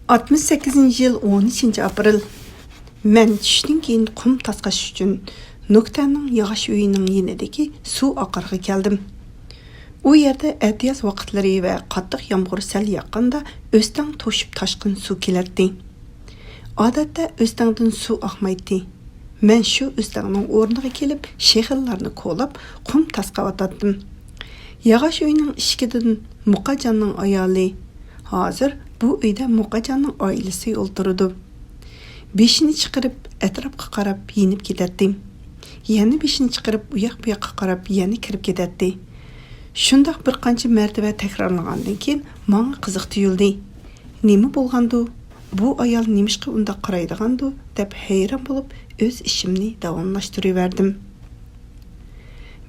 68 yıl 13 aprel. Mən düşdün keyin qum tasqash üçün Nöktənin yağış uyunun yenidəki su aqarğı gəldim. O yerdə ətiyaz vaqtları və qattiq yağmur sel yaqqanda östən toşub taşqın su kelərdi. Adətdə östəndən su axmaydı. Mən şu östənin ornuna kelib şehillarını kolab qum tasqavatdım. Yağış uyunun işkidən Muqacanın ayalı. Hazır bu uyda Muqacanın ailesi oldurdu. Beşini çıqırıb ətrafqa qarab yenib gedətdim. Yani beşini çıqırıb uyaq-buyaqqa qarab yani kirib gedətdi. Şundaq bir qancha mərtəbə təkrarlanğandan keyin mənə qiziq tuyuldu. Nima bolğandı? Bu ayal nemişqə unda qaraydigandı deb heyran bo'lib öz işimni davamlaşdırıverdim.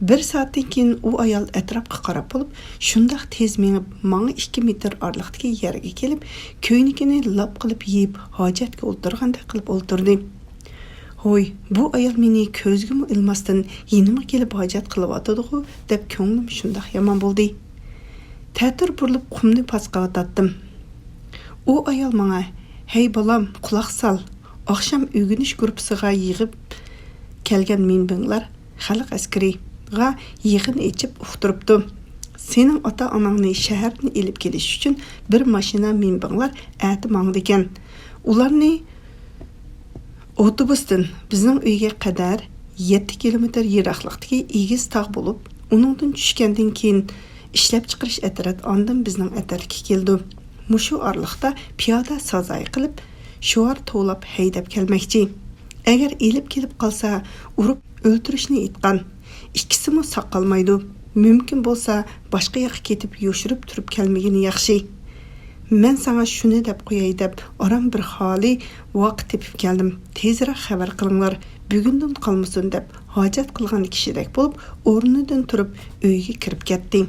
Bir saatdan keyin o ayal ətrafqa qarab olub, şundaq tez menib mənə 2 metr arlıqdakı yerə kelib, köynükini lap qılıb yeyib hacətə o'tirganda qılıb o'tirdi. Hoy, bu ayal meni ko'zgimi ilmasdan yenimə kelib hacət qılıb atıdığı deb ko'nglim şundaq yaman bo'ldi. Tətir burilib qumni pasqavatdım. O ayal mənə, "Hey balam, quloq sal. Axşam ögüniş qrupsiga yig'ib kelgan minbinglar xalq askari ga yig'in echib uqtiribdi. Sening ota-onangni shahardan elib kelish uchun bir mashina minbinglar ati mangdi ekan. Ularni otobusdan bizning uyga qadar 7 kilometr yiroqlikdagi egiz tog' bo'lib, uningdan tushgandan keyin ishlab chiqarish atrat ondan bizning atarga keldi. Mushu orliqda piyoda sazay qilib, shuar to'lab haydab kelmoqchi. Agar elib kelib qolsa, urib o'ltirishni aytgan. İkisimi saqalmaydı. Mümkün bo'lsa, boshqa yoqqa ketib yo'shirib turib kelmagani yaxshi. Men sana shuni deb qo'yay deb oram bir xoli vaqt tepib keldim. Tezroq xabar qilinglar, bugundan qolmasin deb hojat qilgan kishidek bo'lib, o'rnidan turib uyga kirib ketdi.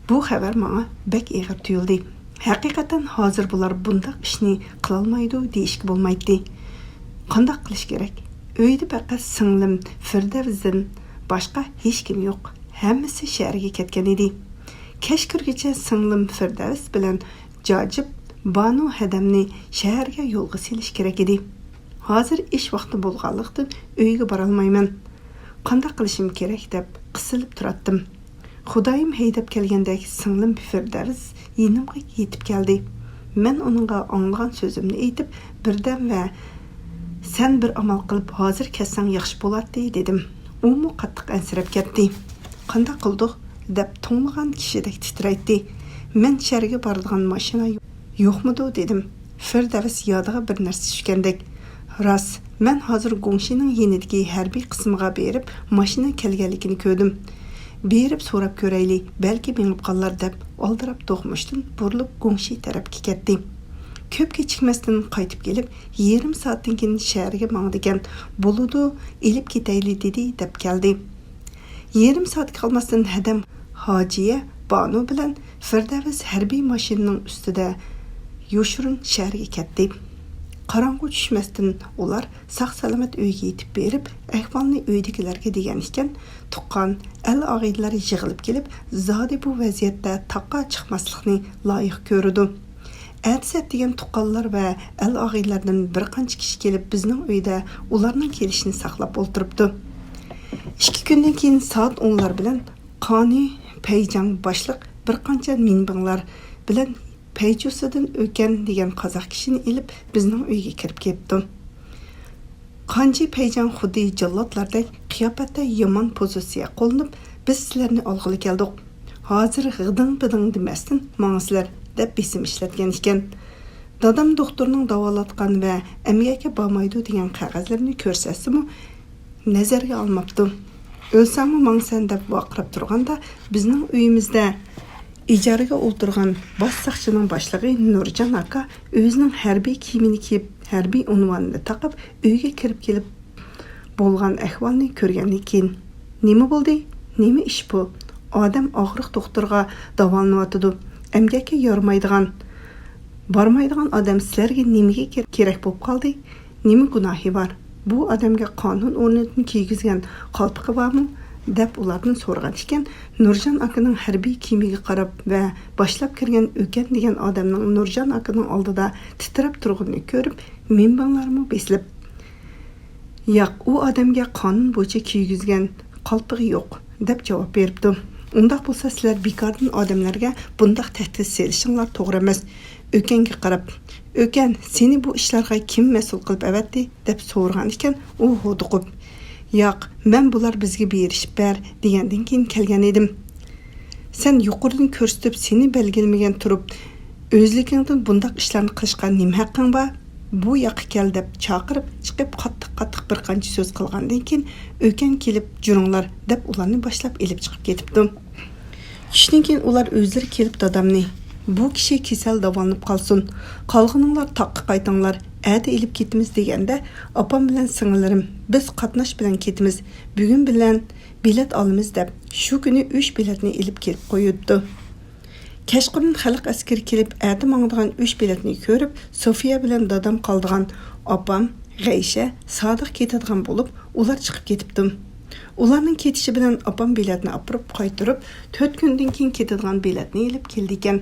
Bu xabar menga bek og'ir tuyuldi. Haqiqatan hozir bular bundaq ishni qila olmaydi deyishga bo'lmaydi. Qanday qilish kerak? Uyda faqat singlim Firdavsdan boshqa hech kim yo'q. Hammasi shaharga ketgan edi. Kech kirgacha singlim Firdavs bilan Jojib Banu Hadamni shaharga yo'lga selish kerak edi. Hozir ish vaqti bo'lganlikdan uyga bora olmayman. Qanday qilishim kerak deb qisilib turatdim. Xudoyim haydab kelgandek singlim Firdavs yenimga yetib keldi. Men uningga anglagan so'zimni aytib, birdan va "Sen bir amal qilib hozir ketsang yaxshi bo'ladi" dedim. U mu qattiq ansirab ketdi. "Qanday qildik?" deb to'nglagan kishidek titraydi. Men sharga boradigan mashina yo'qmidi dedim. Firdavs yodiga bir narsa tushgandek. Ras, men hozir Gongshining yenidagi harbiy qismiga berib, mashina kelganligini ko'rdim. Berib so'rab ko'rayli, balki minib qollar deb oldirab to'xmishdan burilib Gongshi tarafga ketdi. Ko'p kechikmasdan qaytib kelib, yarım soatdan keyin shaharga mangdigan bo'ludi, elib ketayli dedi deb keldi. Yarım soat qolmasdan Hadam Hojiya Banu bilan Firdavs harbiy mashinaning ustida yo'shirin shaharga ketdi. Qarong'u tushmasdan ular sog'-salomat uyga yetib berib, ahvolni uydagilarga degan ekan, tuqqan al-og'iylar yig'ilib kelib, zodi bu vaziyatda taqqa chiqmaslikni loyiq ko'rdi. Ədsət degan tuqqanlar və al-og'iylardan bir qancha kishi kelib bizning uyda ularning kelishini saqlab o'ltiribdi. 2 kundan keyin soat 10lar bilan Qani Payjang boshliq bir qancha minbinglar bilan Payjusidan o'kan degan qozoq kishini ilib bizning uyga kirib ketdi. Qanji Payjang xuddi jallodlardek qiyofatda yomon pozitsiya qo'llanib, biz sizlarni olg'ili keldik. Hozir g'iding-biding demasdan mangizlar deb besim ishlatgan ekan. Dadam doktorning davolatgan va amgaka bormaydi degan qog'ozlarni ko'rsatsa-mu, nazarga olmabdi. O'lsam-mu mangsan deb vaqirab turganda bizning uyimizda ijaraga o'tirgan bosh saqchining boshlig'i Nurjon aka o'zining harbiy kiyimini kiyib, harbiy unvonini taqib uyga kirib kelib bo'lgan ahvolni ko'rgandan keyin nima bo'ldi? Nima ish bu? Odam og'riq doktorga davolanyotdi. Əmgəkə yormaydigan, barmaydigan adam sizlərə niməyə kerak bo'lib qoldi? Nima gunohi var? Bu odamga qonun o'rnatib kiygizgan qalpiqi bormi? deb ulardan so'ragan ekan, Nurjan akaning harbiy kiyimiga qarab va boshlab kirgan Ökan degan odamning Nurjan akaning oldida titrab turganini ko'rib, minbanglarmi besilib, yo'q, u odamga qonun bo'yicha kiygizgan qalpig'i yo'q deb javob beribdi. Undaq bo'lsa sizlar bekordan odamlarga bundaq tahdid selishinglar to'g'ri emas. Ökanga qarab, Ökan, seni bu ishlarga kim mas'ul qilib avatdi deb so'ragan ekan, u huduqib, yo'q, men bular bizga berishib ber degandan keyin kelgan edim. Sen yuqoridan ko'rsatib seni belgilmagan turib, o'zligingdan bundaq ishlarni qilishga nima haqqing bor? Bu yoqqa kel deb chaqirib, chiqib qattiq bir qancha so'z qilgandan keyin Ökan kelib juringlar deb ularni boshlab elib chiqib ketibdi. Shundan keyin ular o'zlari kelib dadamni, bu kishi kasal davolanib qolsin, qolganinglar taqqa qaytinglar, әді еліп кетіміз дегенде, апам білән сыңылырым, біз қатнаш білән кетіміз, бүгін білән билет алымыз деп, шу күні 3 билетini еліп келіп қойыдды. Кәшқұрын халық әскері келіп, әді маңдыған 3 билетini көріп, София білән дадам қалдыған, апам, Ғайша, Садық кетедіған болып, олар шығып кетіпті. Оларның кетіші білән апам билетini апырып қайтырып, 4 күнден кейін кетедіған билетini еліп келді екен.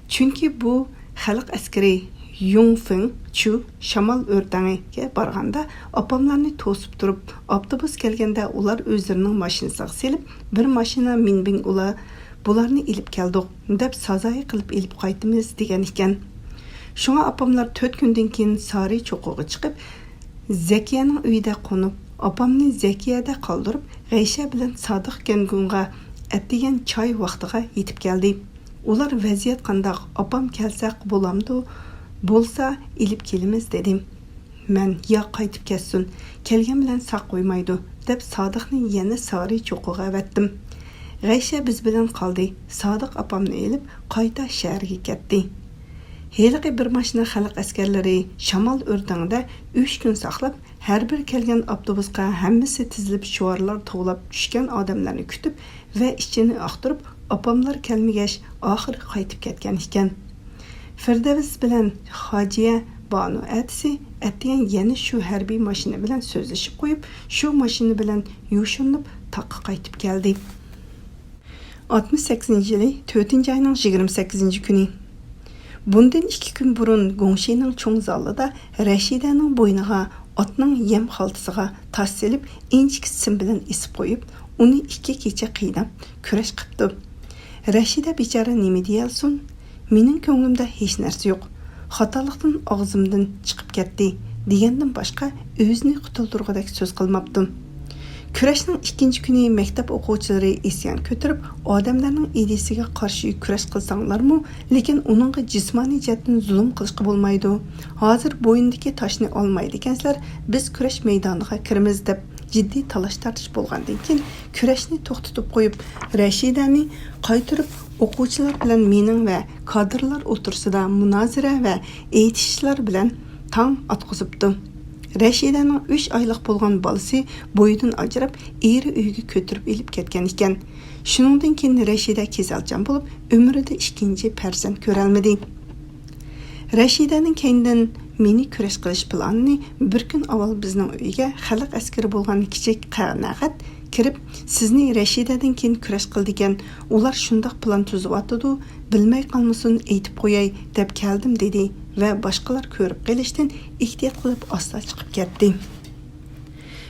Чүнки бұл халық әскері Юңфың, Чу, Шамал өртәңеге барғанда, апамларны тосып тұрып, автобус келгенде олар өзлерінің машинасына селіп, бір машина минбин бұларны иліп келдік, деп сазайы қылып иліп қайтымыз деген екен. Шуңа апамлар 4 күнден кейін Сары чоқуға шығып, Зәкияның үйде қонып, апамны Зәкияда қалдырып, Ғайша білән Садық Генгунға әттеген чай вақтыға етіп келді. Олар вәзиет қандақ, апам келсәк боламды, болса иліп келіміз дедім. Мен, я қайтып кәссін, келген білән сақ қоймайды, деп Садықны ені Сары чоқуға әвәттім. Ғайша біз білән қалды, Садық апамны еліп, қайта шәрге кетті. Хеліғі бір машина халық әскерлері Шамал өртаңда 3 күн сақлап, hər bir келген автобусқа həmmisi tizilib şuarlar toğlab düşkən adamlarını kütüb və içini axtırıb, apamlar gəlmigəş axır qaytıb ketken ikən. Firdevs bilən Haciyə Banu ətisi ətiyən yeni şu hərbi maşını bilən sözləşib qoyub, şu maşını bilən yuşunub taqqa qaytıb gəldi. 68-ci ili 4-cü ayının 28-ci günü. Bundan 2 gün burun Gongşi'nin çoğ zallıda Rəşidənin boynuğa atның yem xaltısıға tas selib, inçik sim bilan isib qo'yib, uni 2 kecha qiynab, kurash qipti. Rashida bechara nima deyalsin? Mening ko'nglimda hech narsa yo'q. Xatolikdan og'zimdan chiqib ketdi, degandan boshqa o'zini qutuldirgudek so'z qilmabdim. Kurashning 2-chi kuni maktab o'quvchilari isyon ko'tarib, odamlarning idisiga qarshi kurash qilsanglarmi, lekin uningga jismoniy jihatdan zulm qilishga bo'lmaydi. Hozir bo'yindagi toshni olmaydi ekansizlar, biz kurash maydoniga kiramiz deb jiddiy talash tartish bo'lgandan keyin kurashni to'xtatib qo'yib, Rashidani qaytirib o'quvchilar bilan mening va kadrlar o'tirsida munozara va aytishlar bilan tang atqizibdi. Rashidənin 3 aylıq bolğan balası boyudan ajrab, eri uyga kötürüb elib ketken ekan. Shuningdan keyin Rashida kesalchan bo'lib, ömrida 2-chi farzand ko'ralmadi. Rashidaning keyindan meni kurash qilish planini bir kun avval bizning uyga xalq askari bo'lgan kichik qanaqat kirib, sizni Rashidadan keyin kurash qildigan, ular shundoq plan tuzib bilmay qolmasin aytib qo'yay deb keldim dedi ve başqalar ko'rib qilishdan ehtiyot qilib asta chiqib ketdi.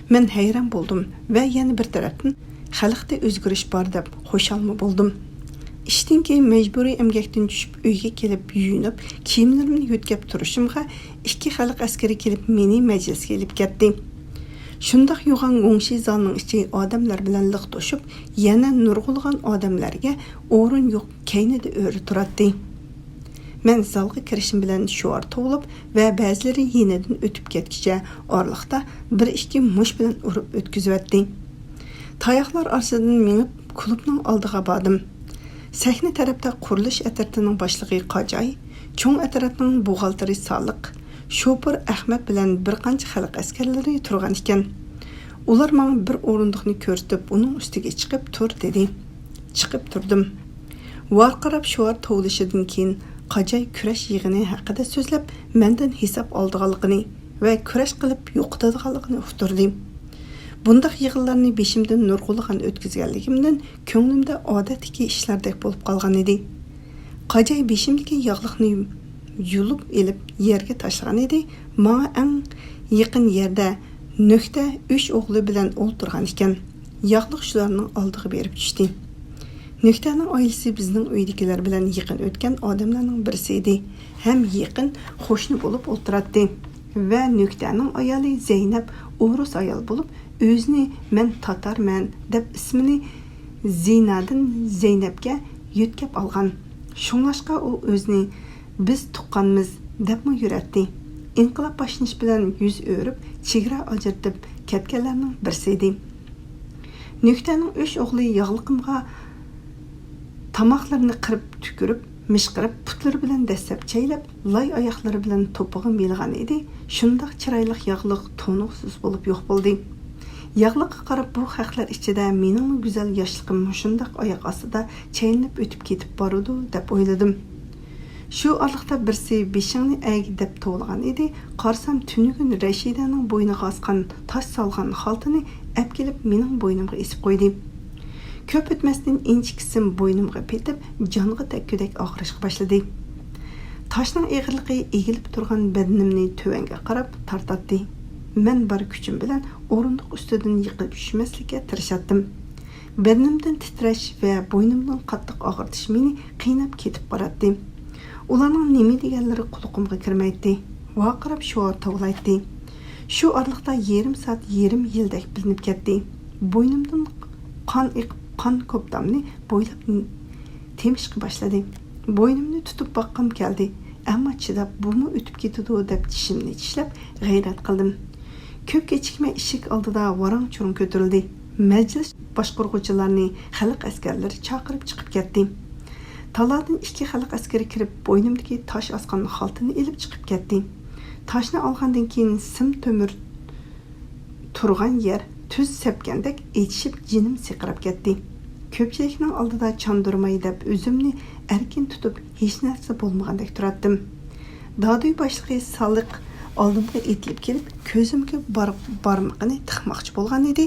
Men hayron bo'ldim va yana bir tarafdan xalqda o'zgarish bor deb xo'shalma bo'ldim. İşten keyin mecburiy emgakdan tushib uyga kelib yuyinib, kiyimlarimni yo'tkab turishimga 2 xalq askari kelib meni majlisga elib ketdi. Shundaq yo'g'an Gongshi zalning ichi odamlar bilan liq to'shib, yana nurg'ulg'an odamlarga o'rin yo'q kaynida o'ri turadi. Men zalga kirishim bilan shuar to'lib va ba'zilari yenidan o'tib ketkicha orliqda 1-2 mush bilan urib o'tkazibdi. Tayoqlar orasidan menib klubning oldiga bordim. Sahna tarafda qurilish atratining boshlig'i Qajay, cho'ng atratining buxgalteri Saliq, shofir Ahmad bilan bir qancha xalq askarlari turgan ekan. Ular menga bir o'rindiqni ko'rsatib, uning ustiga chiqib tur dedi. Chiqib turdim. Varqirab shuar tovlishidan keyin Qajay kurash yig'ini haqida so'zlab, mendan hisob oldiganligini va kurash qilib yo'qotadiganligini uqtirdi. Bundaq yig'inlarni beshimdan nurg'ulg'an o'tkazganligimdan ko'nglimda odatdagi ishlardek bo'lib qolgan edi. Qajay beshimdagi yog'liqni yulib elib yerga tashlagan edi. Menga eng yaqin yerda nökta 3 o'g'li bilan o'ltirgan ekan. Yog'liq shularning oldiga berib tushdi. Nöktaning oilasi bizning uydagilar bilan yaqin o'tgan odamlarning birisi edi. Ham yaqin qo'shni bo'lib o'ltiradi. Va Nöktaning ayoli Zeynab o'rus ayol bo'lib, o'zini men tatarman deb ismini Zinadan Zeynabga yo'tkab olgan. Shunglashqa u o'zini biz tuqqanmiz debmi yuratdi. İnqilab başlanish bilan yuz o'rib, chegara ajratib ketganlarning birisi edi. Nöktaning 3 o'g'li yog'liqimga tamoqlarini qirib tükürib, mishqirib, putlari bilan dastlab chaylab, lay oyoqlari bilan to'pig'im yelgan edi. Shundoq chiroyli yog'liq to'nuqsiz bo'lib yo'q bo'ldi. Yog'liqqa qarab bu haqlar ichida mening go'zal yoshligim shundoq oyoq ostida chaynab o'tib ketib borudi deb o'yladim. Shu orliqda birisi beshingni ag deb to'lgan edi. Qarsam tunugun Rashidaning bo'yniga osgan tosh solgan xaltini ap kelib mening bo'ynimga esib qo'ydi. Ko'p o'tmasdan inchiksim bo'ynimga petib, jonga takkudak og'rishga boshladi. Toshning eg'irligi egilib turgan badanimni tuvanga qarab tortatdi. Men bar kuchim bilan o'rindiq ustidan yiqilib tushmaslikka tirishdim. Badanimdan titrash va bo'ynimdan qattiq og'irtish meni qiynab ketib boradi. Ularning nima deganlari quloqimga kirmaydi. Vaqirab shu tovlaydi. Shu orliqda yarim soat yarim yildek bilinib ketdi. Bo'ynimdan qon ko'ptamni bo'ylab temishga boshladi. Bo'ynimni tutib boqqim keldi. Ammo chidab bumi o'tib ketadi deb tishimni tishlab g'ayrat qildim. Ko'p kechikmay eshik oldida varang-churing ko'tarildi. Majlis boshqaruvchilarni xalq askarlari chaqirib chiqib ketdi. Taladan 2 xalq askari kirib, bo'ynimdagi tosh osgan xaltini ilib chiqib ketdi. Toshni olgandan keyin sim to'mir turgan yer tuz sepgandek etishib jinim siqirab ketdi. Ko'pchilikning oldida chandurmay deb o'zimni erkin tutib hech narsa bo'lmagandek turatdim. Daduy boshlig'i Saliq oldimga etilib kelib, ko'zimga barmoqni tiqmoqchi bo'lgan edi.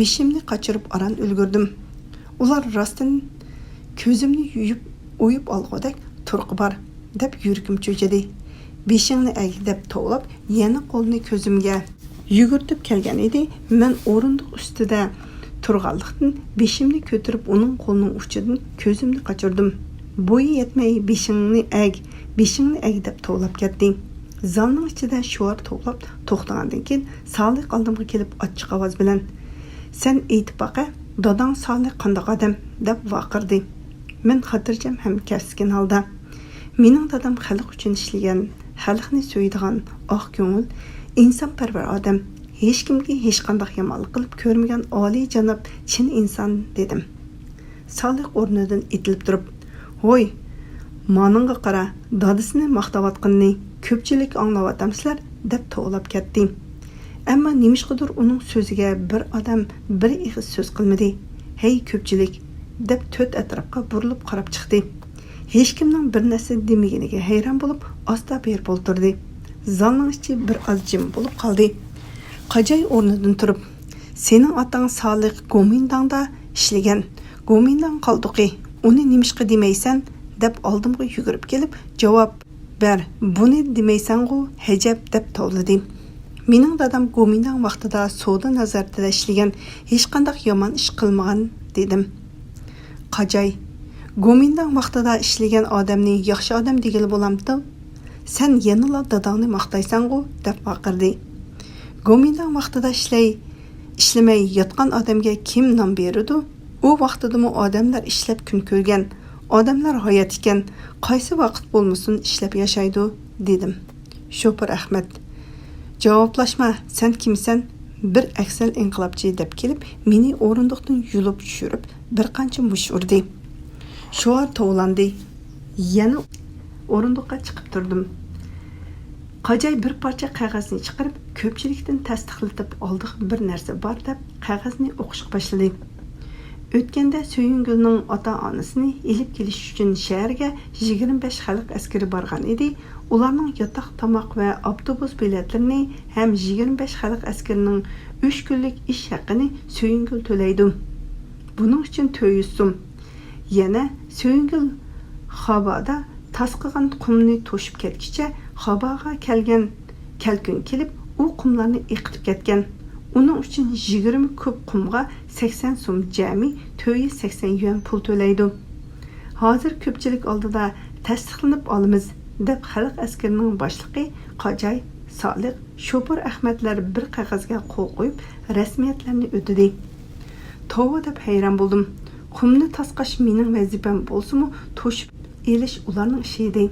Beshimni qochirib aran ulgurdim. Ular rostdan ko'zimni o'yib olg'odak turqi bor deb yuragim cho'chidi. Beshingni ag deb to'lab, yana qo'lni ko'zimga yugurtib kelgan edi. Men o'rindiq ustida turganlikdan beshimni ko'tarib uning qo'lining uchidan ko'zimni qochirdim. Bo'yi yetmay beshingni ag deb to'lab ketdi. Zalning ichida shuar to'plab to'xtagandan keyin Saliq oldimga kelib ochiq ovoz bilan "Sen aytib baqa, dadang Saliq qanday odam?" deb vaqirdi. Men xotirjam ham kaskin holda, mening dadam xalq uchun ishlagan, xalqni so'ydigan oq ko'ngil, insonparvar odam, hech kimga hech qanday yomonlik qilib ko'rmagan oliy janob chin inson dedim. Saliq o'rnidan etilib turib, "Ho'y, maningga qara, dadasini maqtayotganini ko'pchilik anglayapsizlar" deb to'g'lab ketdi. Ammo nimishqidir uning so'ziga bir odam bir ig'iz so'z qilmadi. "Hey ko'pchilik" deb to'rt atrofga burilib qarab chiqdi. Hech kimning bir narsa demaganiga hayron bo'lib, asta berib o'ltirdi. Zalning ichi bir oz jim bo'lib qoldi. Qajay o'rnidan turib, "Sening otang Saliq Gomindangda ishlagan. Gomindang qoldiqi, uni nimishqa demaysan?" deb oldimga yugurib kelib, javob ber. "Buni demaysan-ku, hajab" deb tovladi. Mening dadam Gomindang vaqtida savdo nazoratida ishlagan, hech qanday yomon ish qilmagan dedim. Qajay, Gomindang vaqtida ishlagan odamni yaxshi odam degili bo'lamdi? Sen yanıla dadangni maqtaysan-ku deb vaqirdi. Gomindang vaqtida ishlamay yotgan odamga kim nom beradi? U vaqtidami odamlar ishlab kun ko'rgan, odamlar hayot ekan, qaysi vaqt bo'lmasin ishlab yashaydi dedim. Shopir Ahmad, javoblashma, sen kimsan? Bir aksal inqilobchi deb kelib, meni o'rindiqdan yulib tushirib, bir qancha mush urdi. Shuar tovlandi. Yana o'rindiqqa chiqib turdim. Qajay bir parcha qog'ozni chiqarib, ko'pchilikdan tasdiqlatib oldiq bir narsa bor deb qog'ozni o'qishga boshladi. Өткенде Сөйінгүлнің ата-анasını еліп келіш үшін шәрге 25 халық әскері барған еді. Ularning yataq tamaq və avtobus biletlərini həm 25 xalq əskərinin 3 günlük iş haqqını Söyüngül төлəydi. Bunun üçün töyüsüm. Yana Söyüngül Xabada tasqıgan qumni toşub ketkiçə Xabaga kelgan kelkün kelib u qumlarni eqitib ketgan. Onun üçün 20 kub qumga 80 sum cəmi 80 yuan pul төлəydi. Hazır köpçilik oldida təsdiqlanıb alımız. Deb xalq əskərinin başlığı Qacay, Saliq, Şopur Əhmədlər bir qağazga qo'l qo'yib rəsmiyyətlərini ödədi. Tova deb heyran buldum. Qumni tasqash mening vazifam bolsa-mu, to'shib elish ularning ishi edi.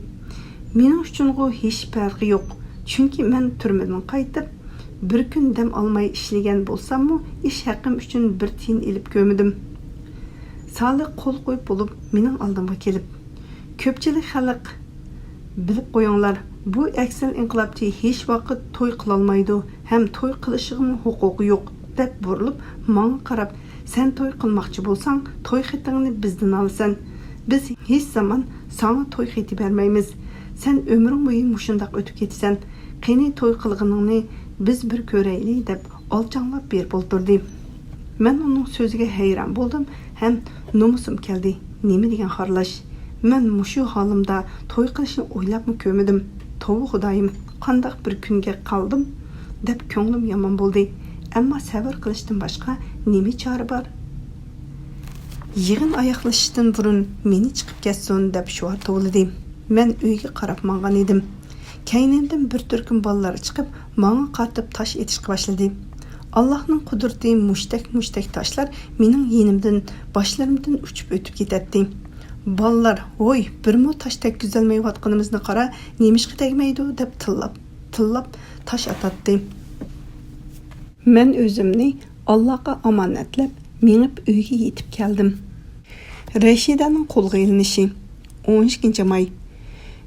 Mening uchun bu hech farqi yo'q. Chunki men turmadan qaytib, bir kun dam olmay ishlagan bo'lsam-mu, ish haqqim uchun bir tiyin elib ko'midim. Saliq qo'l qo'yib bo'lib mening oldimga kelib, ko'pchilik xalq bilib qo'yinglar, bu aksal inqilobchi hech vaqt to'y qilolmaydi, ham to'y qilishga huquqi yo'q deb burilib, menga qarab, sen to'y qilmoqchi bo'lsang, to'y xitingni bizdan olsan. Biz hech zaman sana to'y xiti bermaymiz. Sen ömrün bo'yi mushundaq o'tib ketasan. Qani to'y qilganingni biz bir ko'raylik deb olchanlab berib o'ltirdi. Men uning so'ziga hayron bo'ldim, ham nomusum keldi. Nima degan xorlash? Men mushu holimda to'y qilishni o'ylabmi ko'midim. To'g'ri xudoyim, qandaq bir kunga qoldim deb ko'nglim yomon bo'ldi. Ammo sabr qilishdan boshqa nima chora bor? Yig'in oyoqlashishdan burun meni chiqib ketsin deb shuar to'g'lidim. Men uyga qarab mangan edim. Kaynimdan bir turkum bolalar chiqib, menga qartib tosh etishga boshladi. Allohning qudrati mushtak toshlar mening yenimdan, boshlarimdan uchib o'tib ketadi. Ballar, "Voy, birmo taş tekkizolmayotganimizni qara, nemishqa tegmaydi" deb tillab taş atatdi. Men o'zimni Allohga omonatlab, menib uyga yetib keldim. Rashidaning qo'lga ilinishi 12 may.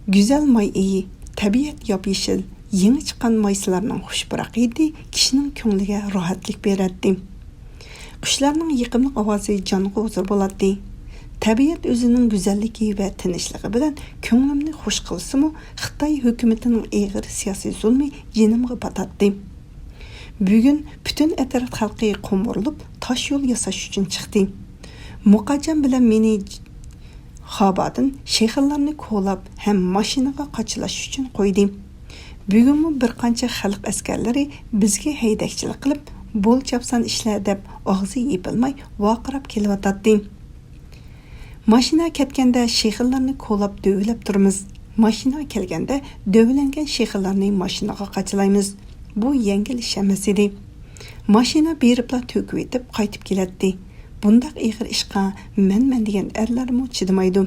Güzel may iyi, tabiat yop-yeshil, yangi chiqqan maysalarning xushbiroq edi, kishining ko'ngliga rohatlik beradi. Qushlarning yiqimli ovozi jonga huzur bo'ladi. Tabiat o'zining go'zalligi va tinchligi bilan ko'nglimni xush qilsa-mu, Xitoy hukumatining eg'ir siyosiy zulmi jinimga batadi. Bugun butun atraf xalqi qo'mirilib, tosh yo'l yasash uchun chiqdi. Muqajjam bilan meni Xabadan shayxlarni qo'lab ham mashinaga qochilash uchun qo'ydi. Bugunmi bir qancha xalq askarlari bizga haydakchilik qilib, bo'l chapsan ishlar deb og'zi yepilmay vaqirab kelyotadi. Mashina ketganda shayxlarni qo'lab dövlab turamiz. Mashina kelganda dövlangan shayxlarni mashinaga qochilaymiz. Bu yengil ish emas edi. Mashina beribla to'kib etib qaytib keladi. Bundaq ig'ir ishqa men degan erlarmi chidamaydi.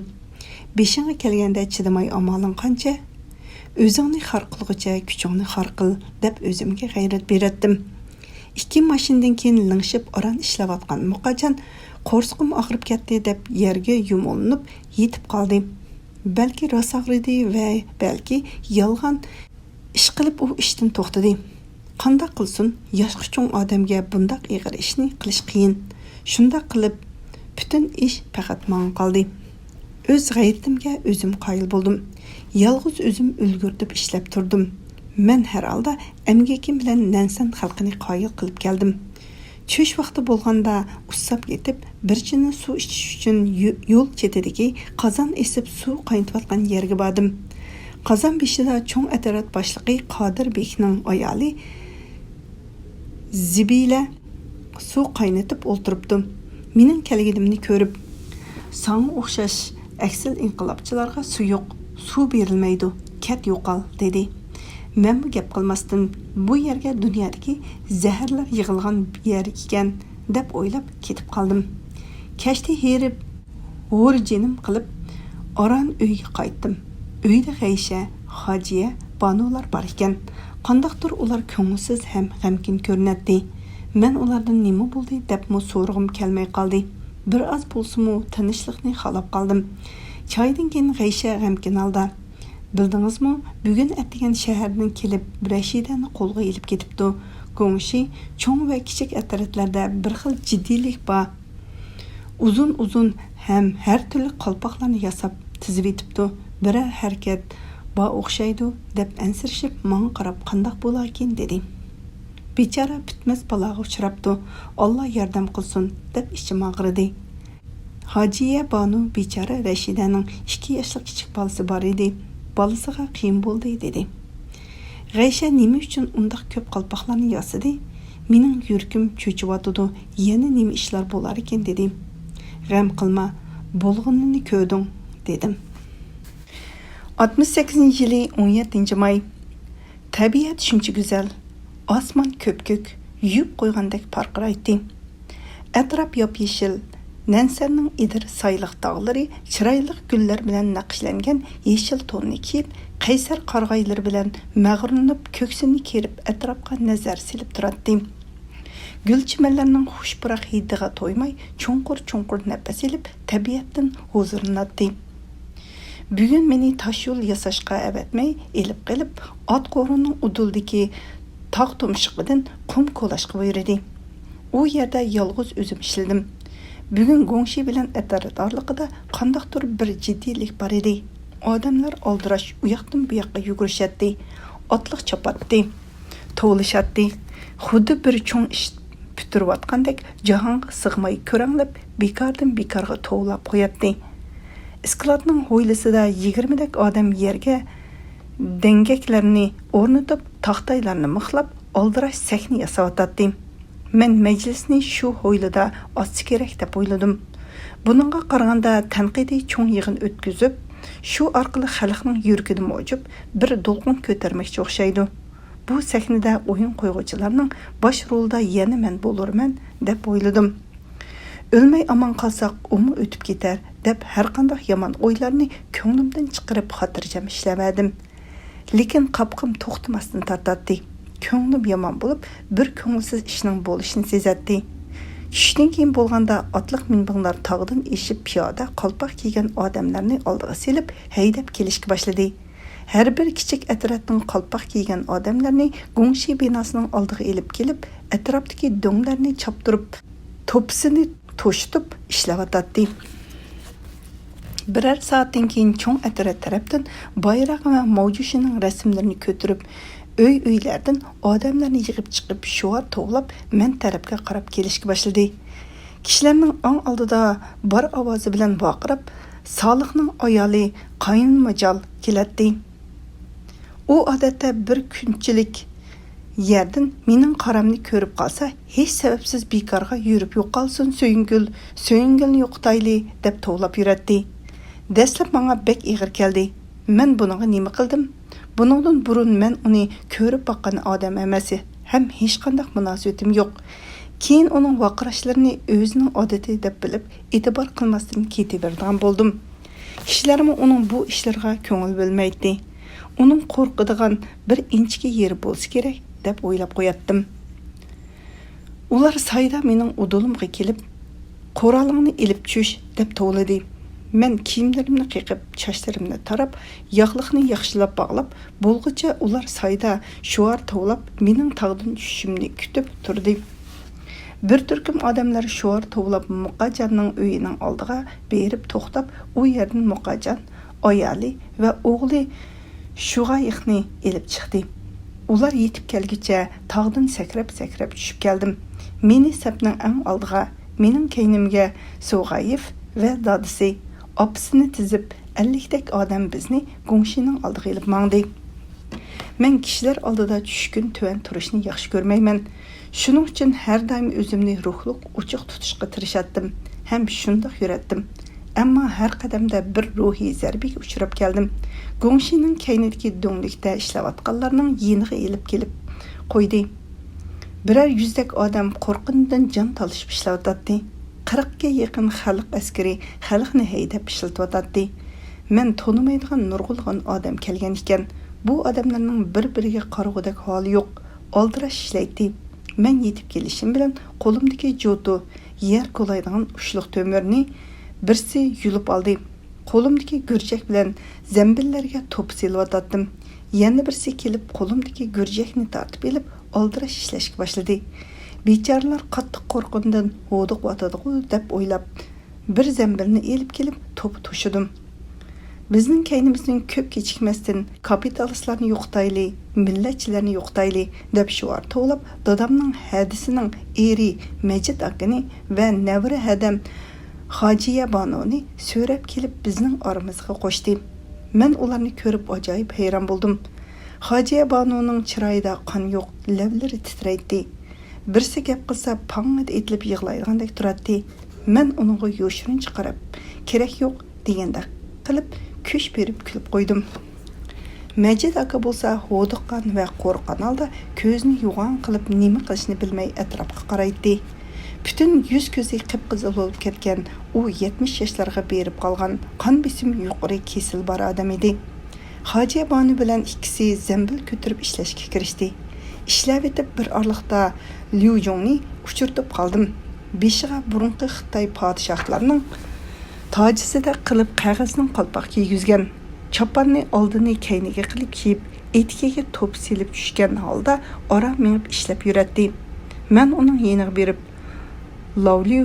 Beshinga kelganda chidamay amoling qancha? O'zingni xor qilg'icha kuchingni xor qil deb o'zimga g'ayrat beratdim. 2 mashindan keyin lingshib oran ishlayotgan Muqajjan qo'rsqim og'rib ketdi deb yerga yumolinib yetib qoldi. Balki rosa og'ridi va balki yolg'on ish qilib u ishdan to'xtadi. Qanday qilsin, yoshga cho'ng odamga bundaq ig'ir ishni qilish qiyin. Shunda qilib butun ish faqat menga qoldi. O'z g'ayratimga o'zim qoyil bo'ldim. Yolg'iz o'zim ulgurtib ishlab turdim. Men har holda emgakim bilan Nansan xalqini qoyil qilib keldim. Tush vaqti bo'lganda ussab yetib, bir chini suv ichish uchun yo'l chetidagi qozon esib suv qaynatayotgan yerga bordim. Qozon beshida cho'ng atarat boshlig'i Qodir bekning ayoli Zibila suv qaynatib o'ltiribdi. Mening kelganimni ko'rib, "Sana o'xshash aksal inqilobchilarga suv yo'q, suv berilmaydi, ket yo'qol" dedi. Men bu gap qilmasdan bu yerga dunyodagi zaharlar yig'ilgan yer ekan deb o'ylab ketib qoldim. Kashti herib, o'rjinim qilib oran uyga qaytdim. Uyda G'aysha, Hojiya, Banular bor ekan. Qandaqdir ular ko'ngilsiz ham g'amkin ko'rinadi. Men ulardan nima bo'ldi deb so'rag'im kelmay qoldi. Bir oz bo'lsa-mu tinchlikni xalab qoldim. Choydan keyin G'aysha g'amkin oldi. Bildingizmi, bugun atgan shahardan kelib Rashidani qo'lga ilib ketibdi. Go'ngshi cho'ng va kichik atratlarda bir xil jiddiylik bor. uzun ham har turli qalpoqlarni yasab tizib etibdi. Biri harakat ba o'xshaydi deb ansirishib manga qarab qandoq bo'lar ekan dedi. Bechora bitmas baloga uchrabdi. Alloh yordam qilsin deb ichim og'ridi. Hojiya Banu bechora Rashidaning 2 yoshlik kichik bolasi bor edi. Bolasiga qiyin bo'ldi dedi. G'aysha nima uchun undaq ko'p qalpoqlarni yasadi? Mening yuragim cho'chiyotdi. Yana nima ishlar bo'lar ekan dedim. G'am qilma, bo'lganini ko'rding dedim. 68-yili 17-may. Tabiat shuncha go'zal. Osmon ko'p-ko'k, yub qo'ygandek parqiraydi. Atrof yop-yeshil. Nansarning idir sayliq tog'lari chiroyli gullar bilan naqshlangan yeshil to'nni kiyib, qaysar qarg'aylar bilan mag'runib ko'ksini kerib atrofga nazar silib turadi. Gulchimanlarning xushpurak hidiga to'ymay, chunqur nafas ilib, tabiatdan huzurlanadi. Bugun meni tosh yo'l yasashga avatmay, elib qilib, ot qo'rining uduldagi tog' tumshuqidan qum ko'lashga buyurdi. U yerda yolg'iz o'zim ishladim. Bugun Gongshi bilan atardarligida qandaqdir bir jiddiylik bor edi. Odamlar oldirash u yoqdan bu yoqqa yugurishadi, otliq chopatdi, tovlashadi. Xuddi bir cho'ng ish bitirayotgandek jahonga sig'may ko'ranglab, bekordan bekorga tovlab qo'yadi. Iskladning ho'ylisida 20 dak odam yerga dengaklarni o'rnatib, taxtaylarni mixlab, oldirash sahni yasayotdi. Men majlisni shu ho'ylida ochsa kerak deb o'yladim. Buningga qaraganda tanqidiy cho'ng yig'in o'tkazib, shu orqali xalqning yuragida mavjud bir to'lqin ko'tarmoqchi o'xshaydi. Bu sahnada o'yin qo'yuvchilarning bosh rolida yana men bo'lurman deb o'yladim. O'lmay amon qolsaq, umr o'tib ketar deb har qanday yomon o'ylarni ko'nglimdan chiqarib xotirjam ishlamadim. Lekin qapqim to'xtamasdan tortadi. Ko'nglim yomon bo'lib, bir ko'ngilsiz ishning bo'lishini sezadi. Tushdan keyin bo'lganda otliq minbinglar tog'dan eshib piyoda qalpoq kiygan odamlarni oldiga selib, haydab kelishga boshladi. Har bir kichik atrofdan qalpoq kiygan odamlarni Gongshi binosining oldiga elib kelib, atrofdagi donglarni choptirib, to'pisini to'shitib ishlayotdi. Birer soatdan keyin cho'ng atrof tarafdan bayroq va mavjushining rasmlarini ko'tirib, uylardan odamlarni yig'ib chiqib, shuar to'g'lab, men tarafga qarab kelishga boshladi. Kishilarning ong oldida bor ovozi bilan baqirib, Solihning ayoli Qayinmajal keladi. U odatda bir kunchilik yerdan mening qaramni ko'rib qolsa, hech sababsiz bekorga yurib yo'qolsin So'yingilni yo'qotayli deb to'g'lab yuradi. Dastlab menga bek ig'ir keldi. Men buningga nima qildim? Buningdan burun men uni ko'rib boqqan odam emas, ham hech qanday munosabatim yo'q. Keyin uning vaqirashlarini o'zining odati deb bilib, e'tibor qilmasdan ketavergan bo'ldim. Kishilarmi uning bu ishlarga ko'ngil bo'lmaydi. Uning qo'rqadigan bir inchki yeri bo'lsa kerak deb o'ylab qo'yatdim. Ular sayda mening udulimga kelib, "Qo'ralingni ilib tush" deb to'ladi. Men kiyimlarimni qiqib, chachlarimni tarab, yog'liqni yaxshilab bog'lab, bo'lg'icha ular sayda shuar tovlab, mening tog'dan tushishimni kutib turdi. Bir turkum odamlar shuar tovlab Muqajanning uyining oldiga berib to'xtab, u yerdan Muqajan, ayoli va o'g'li Shug'ayiqni elib chiqdi. Ular yetib kelguncha tog'dan sakrab tushib keldim. Meni sapning eng oldiga, mening keynimga Sug'ayif va dadisi opsini tizib, 50 dak odam bizni Gongshining oldiga elib mangdi. Men kishilar oldida tushkun tuvan turishni yaxshi ko'rmayman. Shuning uchun har doim o'zimni ruhliq ochiq tutishga tirishatdim, ham shundoq yuratdim. Ammo har qadamda bir ruhiy zarbaga uchrab keldim. Gongshining kaynidagi do'nglikda ishlayotganlarning yeniga elib kelib qo'ydi. Birer yüzdak odam qo'rqindan jon talishib ishlayotdi. 40 ga yaqin xalq askari xalqni haydab ishlatayotdi. Men tonimaydigan nurg'ulg'an odam kelgan ekan. Bu odamlarning bir-biriga qarag'udak holi yo'q. Oldirash ishlaydi. Men yetib kelishim bilan qo'limdagi jo'to, yer qo'laydigan ushliq to'mirni birsi yulib oldi. Qo'limdagi gurjak bilan zambillarga to'p silayotdim. Yana birsi kelib qo'limdagi gurjakni tortib elib, oldirash ishlashga boshladi. Bechoralar qattiq qo'rqindan o'diq o'tadi deb o'ylab, bir zambilni elib kelib to'pi to'shidim. Bizning kaynimizning ko'p kechikmasdan kapitalistlarni yo'qotayli, millatchilarni yo'qotayli deb shior to'lab, dadamning hadisining eri Majid akani va navri hadam Hojiya Banoni so'rab kelib bizning oramizga qo'shdi. Men ularni ko'rib ajoyib hayron bo'ldim. Hojiya Banonining chiroyida qon yo'q, lavlari titraydi. Birsi gap qilsa pang'id etilib yig'laydigandek turadi. Men uningga yo'shirincha qarab, kerak yo'q degandek qilib kuch berib kulib qo'ydim. Majid aka bo'lsa hodiqqan va qo'rqqan holda ko'zini yo'g'on qilib nima qilishni bilmay atrofga qaraydi. Bütün yüz ko'zi qip-qizil bo'lib ketgan, u 70 yoshlarga berib qolgan, qon besimi yuqori kesil bor odam edi. Hojiya Banu bilan ikkisi zambil ko'tarib ishlashga kirishdi. Ishlab etib bir orliqda Liu Jongni uchirtib qoldim. Beshiga burunqi Xitoy podshohlarining tojisida qilib qog'ozning qalpoq kiygizgan. Choponning oldini kayniga qilib kiyib, etikiga to'p silib tushgan holda ora minib ishlab yuradi. Men uning yeniga berib, "Lavliu,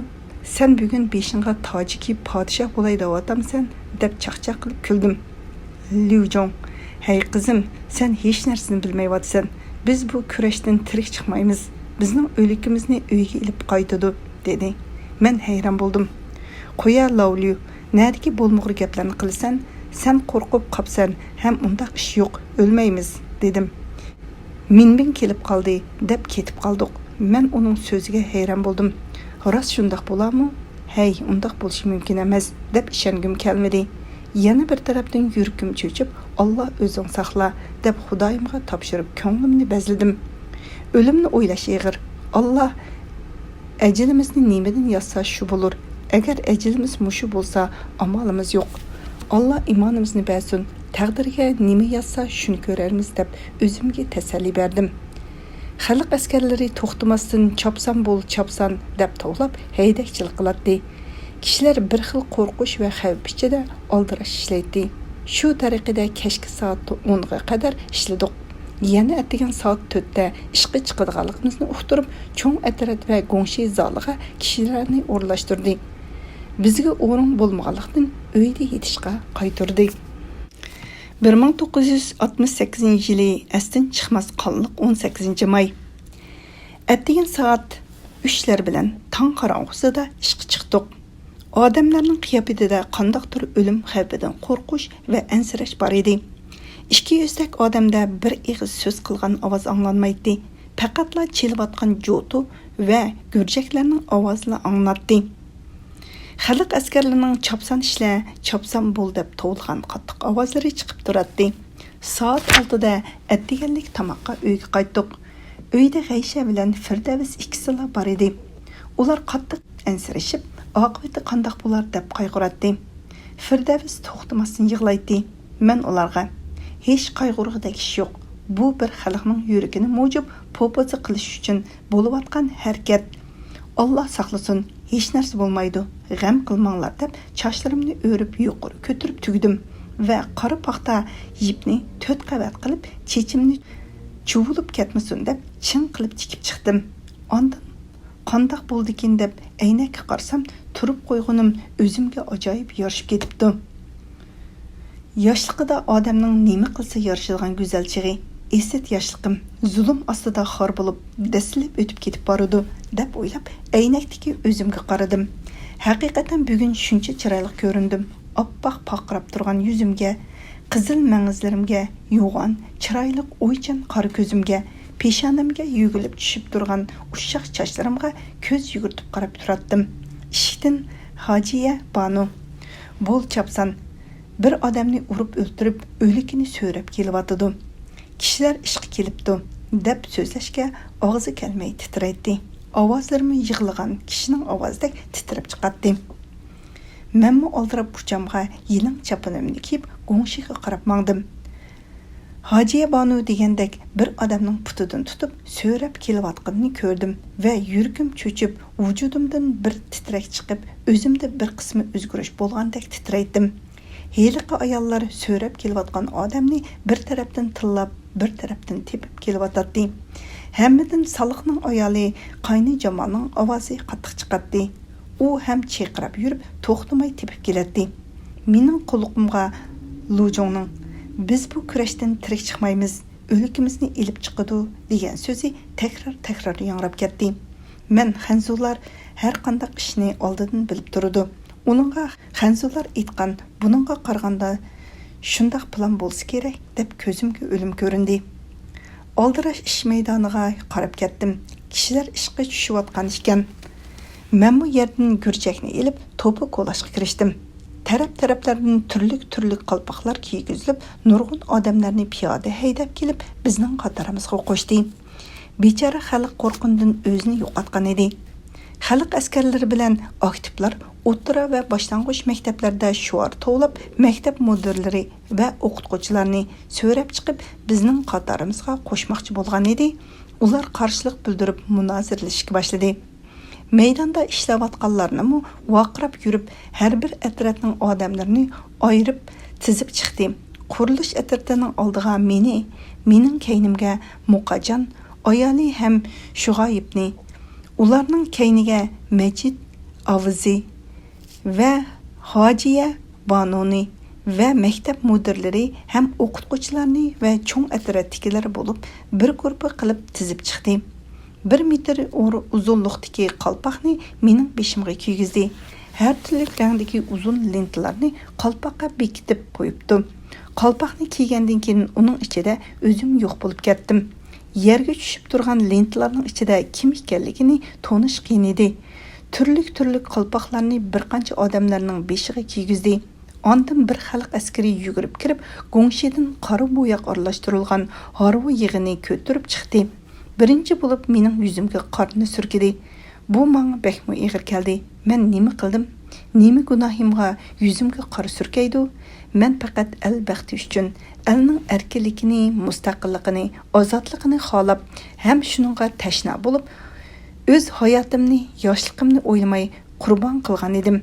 sen bugun beshinga toji kiyib podshoh bo'lay deyotamsan?" deb chaqchaq qilib kuldim. Liu Jong, "Hey qizim, sen hech narsani bilmayotsan. Biz bu kurashdan tirik chiqmaymiz. Bizning o'likimizni uyga ilib qaytadi", dedi. Men hayron bo'ldim. "Qo'ya Lavliu, nədiki bo'lmug'ri gaplarni qilsan, sen qo'rqib qopsan, ham undaq ish yo'q, o'lmaymiz", dedim. "Minbin kelib qoldi" deb ketib qoldik. Men uning so'ziga hayron bo'ldim. Rost shundaq bo'larmi? Hey, undaq bo'lishi mumkin emas deb ishongim kelmadi. Yana bir tarafdan yuragim cho'chib, "Alloh o'zing saqla" deb Xudoyimga topshirib ko'nglimni bezladim. O'limni o'ylash ig'ir. Alloh ajilimizni nimadan yazsa shu bo'lur. Agar ajilimiz mushu bo'lsa, amalimiz yo'q. Alloh imonimizni bersin. Taqdirga nima yazsa shuni ko'rarmiz deb o'zimga tasalli berdim. Xalq askarlari to'xtamasdan chopsan bo'l, chopsan deb to'g'lab haydakchilik qiladi. Kishilar bir xil qo'rqish va xavf ichida oldirash ishlaydi. Shu tariqada kechki soat 10 ga qadar ishladik. Yana atgan soat 4 da ishga chiqadiganligimizni uqtirib, cho'ng atrat va gongshi zaliga kishilarni o'rlashtirdik. Bizga o'rin bo'lmaganlikdan uyda yetishga qaytirdik. 1968-yili astin chiqmas qonliq 18-may. Atdigan soat 3lar bilan tong qorong'usida ishga chiqdik. Odamlarning qiyofasida qandaqdir o'lim xavfidan qo'rqish va ansirash bor edi. 200 odamda bir ig'iz so'z qilgan ovoz anglanmaydi. Faqatla cheliyotgan jo'tu va gurjaklarning ovozlari anglatdi. Xalq askarlarining chopsan ishla, chopsan bo'l deb to'lg'an qattiq ovozlari chiqib turadi. Soat 6da atdiganlik tamoqqa uyga qaytdik. Uyda G'aysha bilan Firdavs ikkisila bor edi. Ular qattiq ansirashib, oqibati qandaq bo'lar deb qayg'uradi. Firdavs to'xtamasdan yig'laydi. Men ularga, "Hech qayg'urg'idek ish yo'q. Bu bir xalqning yuragini mo'jib popoza qilish uchun bo'layotgan harakat. Alloh saqlasin, hech narsa bo'lmaydi. G'am qilmanglar" deb chochlarimni o'rib yuqori ko'tarib tugdim va qora paxta yipni 4 qavat qilib, chechimni chuvilib ketmasin deb chin qilib tikib chiqdim. Ondan qandaq bo'ldikin deb aynakka qarsam, turib qo'ygunim o'zimga ajoyib yorishib ketibdi. Yoshligida odamning nima qilsa yarashadigan go'zalchigi, esat yoshligim zulm ostida xor bo'lib, dasilib o'tib ketib boradi deb o'ylab, aynakdagi o'zimga qaradim. Haqiqatan bugun shuncha chiroyli ko'rindim. Oppoq paqirab turgan yuzimga, qizil mang'izlarimga, yo'g'on, chiroyli o'ychan qora ko'zimga, peshonamga yugilib tushib turgan ushshaq sochlarimga ko'z yugurtib qarab turadim. Eshikdan Hojiya Banu, "Bo'l chopsan, bir odamni urib o'ltirib, o'likini so'rab kelyotdi. Kishilar ishga kelibdi" deb so'zlashga og'zi kelmay titraydi. Ovozlarim yig'ilgan kishining ovozdek titrab chiqadi. Menmi oldirab uchamga yilin chapanimni kiyib, go'ngshiga qarab mangdim. Hojiya Banu degandek bir odamning putidan tutib so'rab kelayotganini ko'rdim va yuragim cho'chib, vujudimdan bir titrak chiqib, o'zimda bir qismi o'zgarish bo'lgandek titraydim. Heliqi ayollar so'rab kelayotgan odamni bir tarafdan tillab, bir tarafdan tepib kelyotdi. Hammadan Saliqning ayoli Qayni Jamolning ovozi qattiq chiqadi. u ham chayqirab yurib to'xtamay tepib keladi. Mening quloqimga Lujongning biz bu kurashdan tirik chiqmaymiz, o'likimizni ilib chiqadi degan so'zi takrar yangrab ketdi. Men Xanzular har qanday ishni oldindan bilib turdi. Uningga Xanzular aytgan buningga qaraganda shunday plan bo'lsa kerak deb ko'zimga o'lim ko'rindi. Oldirash ish maydoniga qarab ketdim. Kishilar ishga tushayotgan ekan. Men bu yerdan gurchakni ilib to'pi qo'lashga kirishdim. Taraf-taraflardan turli qalpoqlar kiygizilib, nurg'un odamlarni piyoda haydab kelib, bizning qatorimizga qo'shdi. Bechora xalq qo'rqindan o'zini yo'qotgan edi. Xalq askarlari bilan aktivlar o'rta va boshlang'ich maktablarda shuar to'lab, maktab mudirlari va o'qituvchilarni so'rab chiqib, bizning qatorimizga qo'shmoqchi bo'lgan edi. Ular qarshilik bildirib munoziralashga boshladi. Maydonda ishlayotganlarni vaqirab yurib, har bir atrofning odamlarini ayirib tizib chiqdi. Qurilish atrofining oldiga mening keynimga Muqajon, ayoli ham Shug'oyibni, ularning keyniga Majid Avizi va Hojiya Banoni va maktab mudirlari ham o'qituvchilarni va cho'ng atrofdagilar bo'lib, bir guruh qilib tizib chiqdi. 1 metr uzunlikdagi qalpoqni mening beshimga kiygizdi. Har turli rangdagi uzun lentalarni qalpoqqa bekitib qo'yibdi. Qalpoqni kiygandan keyin uning ichida o'zim yo'q bo'lib ketdim. Yerga tushib turgan lentalarning ichida kim ekanligini tonish qiyin edi. Turli qalpoqlarni bir qancha odamlarning beshiga kiygizdi. Ondan bir xalq askari yugurib kirib, go'ngshidan qora bo'yoq aralashtirilgan harvo yig'ini ko'tarib chiqdi. Birinchi bo'lib mening yuzimga qorni surkidi. Bu menga bekmo ig'ir keldi. Men nima qildim? Nima gunohimga yuzimga qor surkaydi? Men faqat al-baxti uchun, elning erkinligini, mustaqilligini, ozodligini xohlab, ham shuningga tashna bo'lib, o'z hayotimni, yoshligimni o'ylamay qurbon qilgan edim.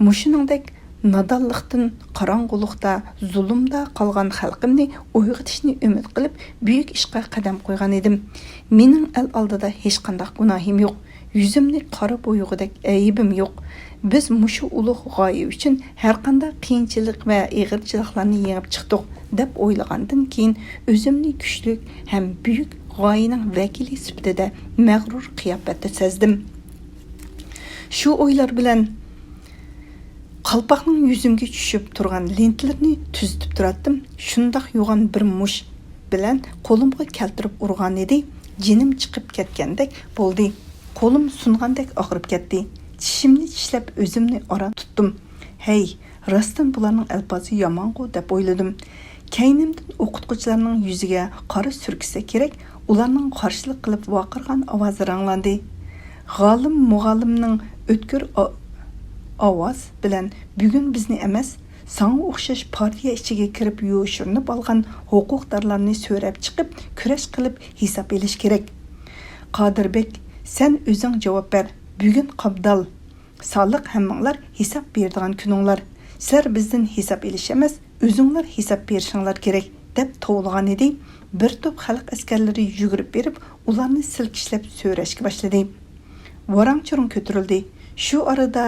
Mushuningdek nadonlikdan, qorong'ulikda, zulmda qolgan xalqimni uyg'otishni umid qilib, buyuk ishga qadam qo'ygan edim. Mening el oldida hech qanday gunohim yo'q. Yuzimni qora bo'yug'idek aybim yo'q. Biz mushu ulug' g'oya uchun har qanday qiyinchilik va ig'irchiliklarni yengib chiqdik deb o'ylagandan keyin o'zimni kuchli ham buyuk g'oyaning vakili sifatida mag'rur qiyofatda sezdim. Shu o'ylar bilan qalpoqning yuzimga tushib turgan lentlarni tuzitib turatdim. Shundoq yo'g'on bir mush bilan qo'limga keltirib urgan edi. Jinim chiqib ketgandek bo'ldi. Qo'lim sungandek og'rib ketdi. Tishimni tishlab o'zimni ora tutdim. Hey, rostdan bularning alpozi yomon-ku deb o'yladim. Keynimdan o'qituvchilarning yuziga qora surkisa kerak, ularning qarshilik qilib vaqirgan ovozi ranglandi. G'olim muallimning o'tkir ovoz bilan bugun bizni emas, sana o'xshash partiya ichiga kirib yo'shirinib olgan huquqdorlarni so'rab chiqib, kurash qilib hisob elish kerak. Qodirbek, sen o'zing javob ber. Bugun Qabdal, Soliq hammanglar hisob beradigan kuninglar. Sizlar bizdan hisob elish emas, o'zinglar hisob berishinglar kerak deb to'g'lagan edi. Bir to'p xalq askarlari yugurib berib, ularni silkishlab so'rashga boshladi. Varang-churung ko'tarildi. Shu arada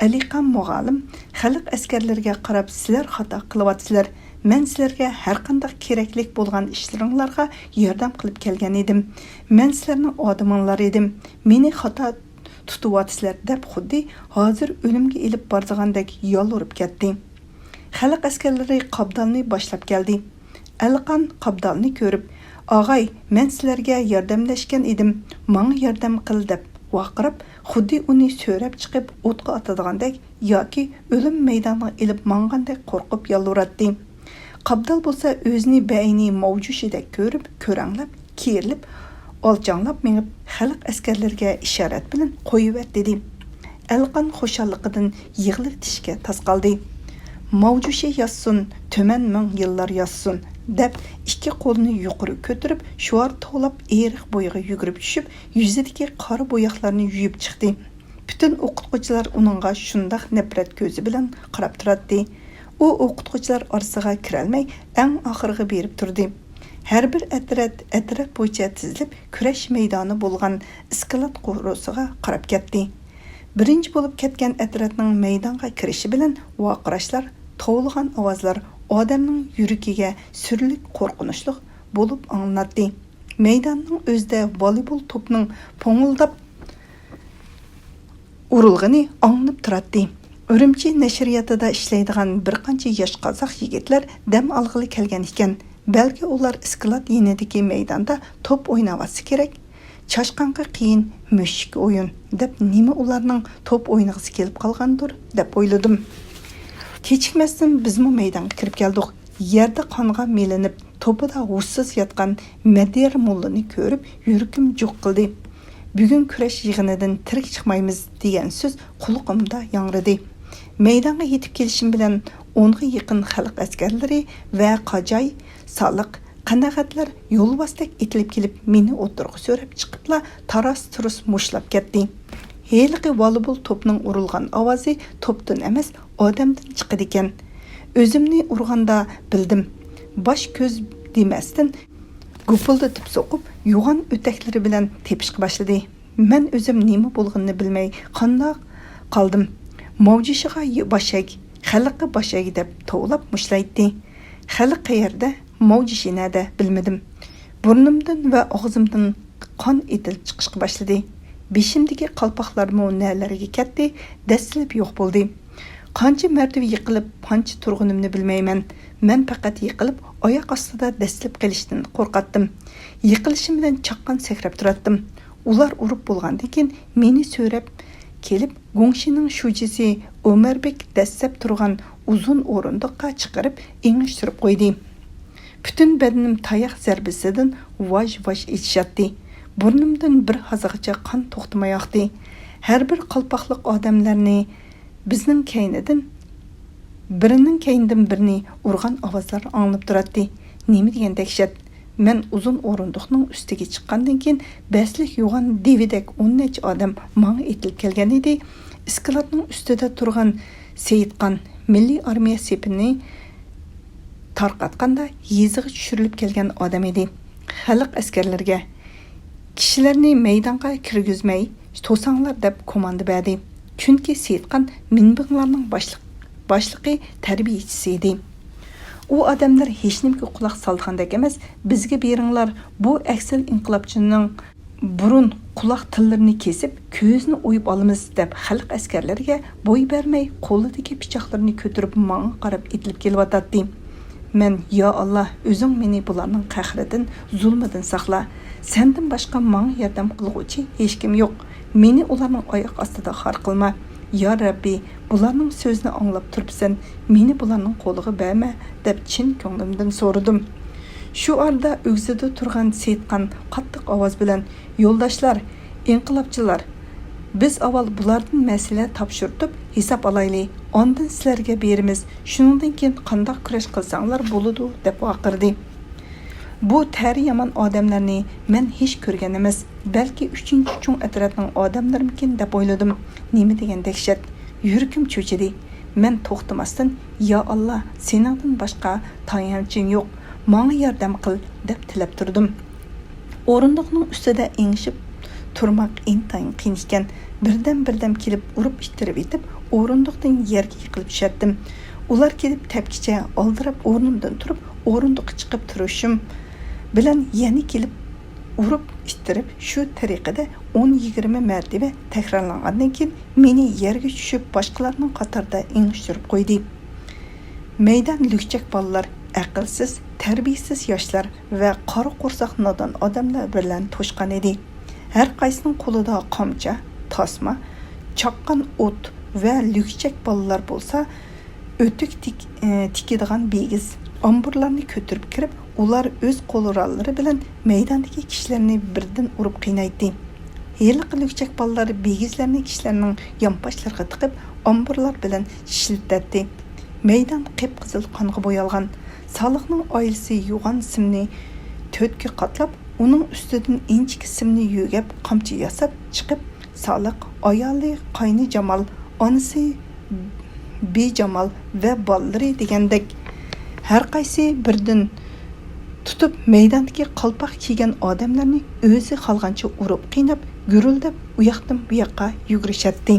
Aliqon muallim xalq askarlariga qarab, sizlar xato qilyapsizlar. Men sizlarga har qanday keraklik bo'lgan ishlaringizga yordam qilib kelgan edim. Men sizlarning odaminglar edim. Meni xato tutyapsizlar deb xuddi hozir o'limga ilib bordigandek yolvorib ketdi. Xalq askarlari Qabdalni boshlab keldi. Aliqon Qabdalni ko'rib, "Og'ay, men sizlarga yordamlashgan edim. Menga yordam qil" deb vaqirib, xuddi uni so'rab chiqib o'tqa atadigandek yoki o'lim maydoniga ilib mangandek qo'rqib yolvoradi. Qabdal bo'lsa o'zini bayni mavjushidek ko'rib, ko'ranglab, kerilib, olchanglab menib xalq askarlariga ishorat bilan qo'yiver dedi. Alqon xushalliqidan yig'liq tishga tasqaldi. Mavjushi yozsin, tuman ming yillar yozsin deb ikki qo'lini yuqori ko'tarib, shuar to'lab eriq bo'yiga yugurib tushib, yuzidagi qora bo'yoqlarni yuyib chiqdi. Bütün o'qituvchilar uningga shundoq nafrat ko'zi bilan qarab turadi. U o'qituvchilar orasiga kirolmay, eng oxirga berib turdi. Har bir atrof bo'yicha tizilib, kurash maydoni bo'lgan iskolat qo'rosiga qarab ketdi. Birinchi bo'lib ketgan atratning maydonga kirishi bilan vaqirashlar, tovlagan ovozlar odamning yuragiga surlik qo'rqinchli bo'lib anglatdi. Maydonning o'zida voleybol to'pining po'ng'ildab urilg'ini anglab turadi. Urumchi nashriyatida ishlaydigan bir qancha yosh qozoq yigitlar dam olg'ili kelgan ekan. Balki ular isklat yenidagi maydonda to'p o'ynavasi kerak. Chashqanqa qiyin mushuk o'yin deb nima ularning to'p o'ynag'isi kelib qolgandir deb o'yladim. Kechikmasdan bizmi maydonga kirib keldik. Yerda qonga melinib, to'pida hussiz yotgan Madir mullani ko'rib, yuragim juq qildi. Bugun kurash yig'inidan tirik chiqmaymiz degan so'z quloqimda yangradi. Maydonga yetib kelishim bilan 10 ga yaqin xalq askarlari va qajay, soliq, qanaqatlar yo'lbostak etilib kelib meni o'tirg'i so'rab chiqibla taras-turus mushlab ketdi. Heliqi voleybol to'pning urilgan ovozi to'pdan emas, odamdan chiqadi ekan. O'zimni urganda bildim. Bosh ko'z demasdan gupildatib so'qib, yo'g'on o'taklari bilan tepishga boshladi. Men o'zim nima bo'lganini bilmay qandoq qoldim. Mavjishiga boshak, xalqqa boshak deb tovlab mushlaydi. Xalq qayerda, mavjishi nada bilmadim. Burnimdan va og'zimdan qon etilib chiqishga boshladi. Beshimdagi qalpoqlarmi nalarga ketdi, dastlab yo'q bo'ldi. Qancha martaba yiqilib, qancha turg'unimni bilmayman. Men faqat yiqilib, oyoq ostida dastlab qilishdan qo'rqatdim. Yiqilishim bilan chaqqan sakrab turatdim. Ular urib bo'lgandan keyin meni so'rab kelib, Gongshining shujisi O'marbek dastlab turgan uzun o'rindiqqa chiqarib, engishtirib qo'ydi. Butun badanim tayoq zarbasidan vaj-vaj etishadi. Burnimdan bir hazagacha qon to'xtamayapti. Har bir qalpoqliq odamlarni bizning kaynidan birining kaynidan birini urgan ovozlar anglab turadi. Nima degan dahshat. Men uzun o'rindiqning ustiga chiqqandan keyin baslik yo'g'on devidek 10 nech odam menga etilib kelgan edi. Isklatning ustida turgan Seyitqan milliy armiya sepini tarqatganda yeziga tushirilib kelgan odam edi. Xalq askarlarga kishilarni maydonga kirgizmay, to'sanglar deb komanda berdi. Chunki Seyitqan minbinglarning boshliqi tarbiyachisi edi. U odamlar hech nimaga quloq solgandek emas, bizga beringlar, bu aksal inqilobchining burun quloq tillarini kesib, ko'zni o'yib olamiz deb xalq askarlariga bo'y bermay, qo'lidagi pichoqlarini ko'tarib menga qarab etilib kelyotdi. Men, yo Alloh, o'zing meni bularning qahridan, zulmidan saqla. Sendan boshqa menga yordam qilguvchi hech kim yo'q. Meni ularning oyoq ostida xor qilma. Ya Rabbi, bularning so'zini anglab turibsan, meni bularning qo'liga berma deb chin ko'nglimdan so'radim. Shu arada o'g'zida turgan Seyitqan qattiq ovoz bilan, yo'ldoshlar, inqilobchilar, biz avval bulardan masala topshirib hisob olaylik. Ondan sizlarga berimiz. Shuningdan keyin qanday kurash qilsanglar bo'ladi deb vaqirdi. Bu tari yomon odamlarni men hech ko'rgan emas, balki 3-chung atratning odamlarmikin deb o'yladim. Nima degan dahshat. Yuragim cho'chidi. Men to'xtamasdan, "Ya Alloh, seningdan boshqa tayanchim yo'q. Menga yordam qil" deb tilab turdim. O'rindiqning ustida engishib turmak intayin qiyin ekan. Birdan kelib urib ishtirib etib, o'rindiqdan yerga yiqilib tushatdim. Ular kelib tepkicha oldirib o'rnimdan turib, o'rindiqqa chiqib turishim bilan yana kelib urib ishtirib, shu tariqada 10-20 martaba takrorlangandan keyin meni yerga tushib boshqalarning qatorida engishtirib qo'ydi. Maydon lukchak bolalar, aqlsiz, tarbiyasiz yoshlar va qora qo'rsoq nodon odamlar bilan to'shqan edi. Har qaysining qo'lida qamcha, tasma, chaqqan o't va lukchak bolalar bo'lsa, o'tik tikadigan begiz omburlarni ko'tarib kirib, ular o'z qo'lrollari bilan maydondagi kishilarni birdan urib qiynaydi. Heliq lukchak bolalar begizlarni kishilarning yonboshlariga tiqib, omburlar bilan shiltatdi. Maydon qip-qizil qonga bo'yalgan. Soliqning oilasi yo'g'on simni 4 ga qatlab, uning ustidan inchik simni yugab, qamchi yasab chiqib, Soliq, ayoli qayni Jamol, onasi Bejamal va bolalari degandek har qaysi birdan tutib maydondagi qalpoq kiygan odamlarni o'zi qolgancha urib qiynab, gurildab u yoqdan bu yoqqa yugurishadi.